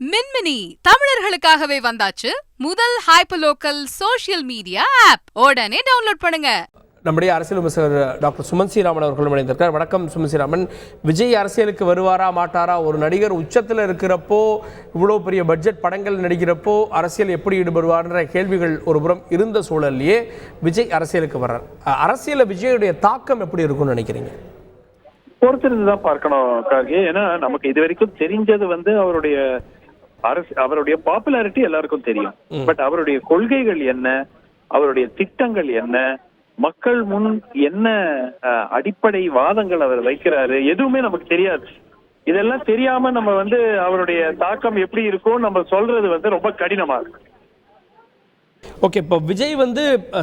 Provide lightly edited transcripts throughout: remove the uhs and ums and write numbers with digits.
மின்மினி தமிழர்களுக்காகவே வந்தாச்சு முதல் hyperlocal social media app. உடனே டவுன்லோட் பண்ணுங்க. நம்முடைய அரசியல் விமர்சகர் டாக்டர் சுமன் ஸ்ரீராமன் அவர்களும் இணைந்திருக்கார். வணக்கம் சுமன் ஸ்ரீராமன். விஜய் அரசியலுக்கு வருவாரா மாட்டாரா? ஒரு நடிகர் உச்சத்தில் இருக்கிறப்போ, இவ்வளோ பெரிய பட்ஜெட் படங்கள் நடிக்கிறப்போ அரசியல் எப்படி ஈடுபடுவார்ன்ற கேள்விகள் ஒரு புறம் இருந்த சூழல்லையே விஜய் அரசியலுக்கு வர்றார். அரசியலில் விஜயுடைய தாக்கம் எப்படி இருக்கும்னு நினைக்கிறீங்க? பொறுத்திருந்துதான் பார்க்கணும் கார்கே. ஏன்னா நமக்கு இது வரைக்கும் தெரிஞ்சது அவருடைய பாப்புலாரிட்டி எல்லாருக்கும் தெரியும். பட் அவருடைய கொள்கைகள் என்ன, அவருடைய திட்டங்கள் என்ன, மக்கள் முன் என்ன அடிப்படை வாதங்கள் அவர் வைக்கிறாரு, எதுவுமே நமக்கு தெரியாது. இதெல்லாம் தெரியாம நம்ம அவருடைய தாக்கம் எப்படி இருக்கும் நம்ம சொல்றது ரொம்ப கடினமா இருக்கு. ஓகே, இப்போ விஜய்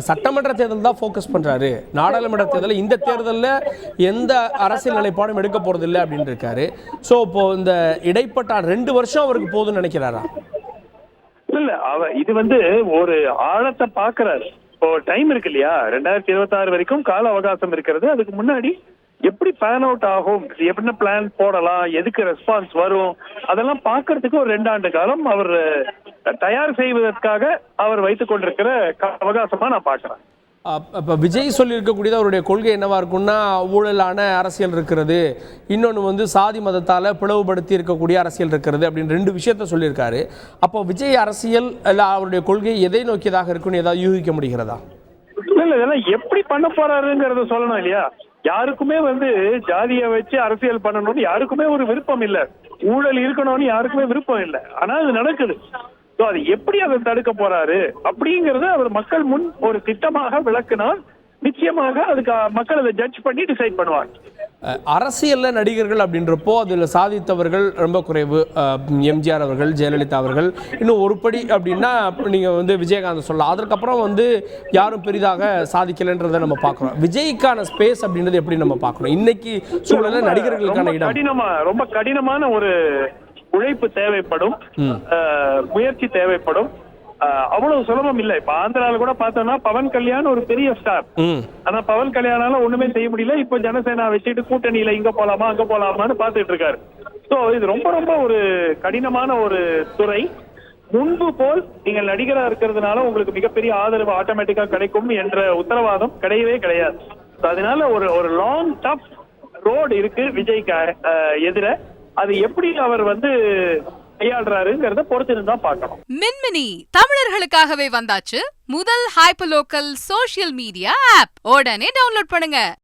சட்டமன்ற தேர்தல் தான் ஃபோக்கஸ் பண்றாரு. நாடாளுமன்ற தேர்தலில் இந்த தேர்தலில் எந்த அரசியல் நிலைப்பாடும் எடுக்க போறது இல்லை அப்படின்னு இருக்காரு. ஸோ இப்போ இந்த இடைப்பட்ட 2 வருஷம் அவருக்கு போதும்னு நினைக்கிறாரா? இல்ல, இது ஒரு ஆழத்தை பாக்குறாரு. இப்போ டைம் இருக்கு இல்லையா, 2026 வரைக்கும் கால அவகாசம் இருக்கிறது. அதுக்கு முன்னாடி எப்படி பேன் அவுட் ஆகும், எப்படி பிளான் போடலாம், எதுக்கு ரெஸ்பான்ஸ் வரும், அதெல்லாம் பாக்குறதுக்கு ஒரு 2 ஆண்டு காலம் அவர் தயார் செய்வதற்காக அவர் வைத்துக் கொண்டிருக்கிற அவகாசமா நான் பாக்குறேன். இப்போ விஜய் சொல்லி இருக்கக்கூடியது அவருடைய கொள்கை என்னவா இருக்கும்னா, ஊழலான அரசியல் இருக்கிறது, இன்னொன்று சாதி மதத்தால் பிளவுபடுத்தி இருக்கக்கூடிய அரசியல் இருக்கிறது அப்படின்னு 2 விஷயத்த சொல்லியிருக்காரு. அப்போ விஜய் அரசியல் இல்லை அவருடைய கொள்கை எதை நோக்கியதாக இருக்குன்னு ஏதாவது யூகிக்க முடிகிறதா? இல்ல, இதெல்லாம் எப்படி பண்ண போறாருங்கிறத சொல்லணும் இல்லையா. யாருக்குமே ஜாதியை வச்சு அரசியல் பண்ணணும்னு யாருக்குமே ஒரு விருப்பம் இல்ல, ஊழல் இருக்கணும்னு யாருக்குமே விருப்பம் இல்லை. ஆனா அது நடக்குது. அது எப்படி அதை தடுக்க போறாரு அப்படிங்கறத அவர் மக்கள் முன் ஒரு திட்டமாக விளக்குனால் நிச்சயமாக அதுக்கு மக்கள் அதை ஜட்ஜ் பண்ணி டிசைட் பண்ணுவாங்க. அரசியல்ல நடிகர்கள் அப்படின்றப்போ அதில் சாதித்தவர்கள் ரொம்ப குறைவு. எம்ஜிஆர் அவர்கள், ஜெயலலிதா அவர்கள், இன்னும் ஒருபடி அப்படின்னா நீங்க விஜயகாந்த் சொல்லலாம். அதற்கப்புறம் யாரும் பெரிதாக சாதிக்கலைன்றதை நம்ம பார்க்குறோம். விஜய்க்கான ஸ்பேஸ் அப்படின்றது எப்படி நம்ம பார்க்கணும் இன்னைக்கு சூழல நடிகர்களுக்கான இடம்? ரொம்ப கடினமான ஒரு உழைப்பு தேவைப்படும், முயற்சி தேவைப்படும். அவ்வளவு சுலபம் இல்லை. இப்ப ஆந்திரால கூட பார்த்தோம்னா பவன் கல்யாண் ஒரு பெரிய ஸ்டார். ஆனா பவன் கல்யாணால ஒண்ணுமே செய்ய முடியல. இப்ப ஜனசேனா வச்சுட்டு கூட்டணியில இங்க போலாமா அங்க போலாமான்னு பாத்துட்டு இருக்காரு. சோ இது ரொம்ப ஒரு கடினமான ஒரு துறை. முன்பு போல் நீங்கள் நடிகரா இருக்கிறதுனால உங்களுக்கு மிகப்பெரிய ஆதரவு ஆட்டோமேட்டிக்கா கிடைக்கும் என்ற உத்தரவாதம் கிடையவே கிடையாது. அதனால ஒரு லாங் டஃப் ரோடு இருக்கு விஜய்க்கு எதிர. அது எப்படி அவர் கையாளுறாருங்கிறத பொறுத்து தான் பார்க்கணும். மின்மினி தமிழர்களுக்காகவே வந்தாச்சு முதல் ஹைப்பர்லோக்கல் சோஷியல் மீடியா ஆப். உடனே டவுன்லோட் பண்ணுங்க.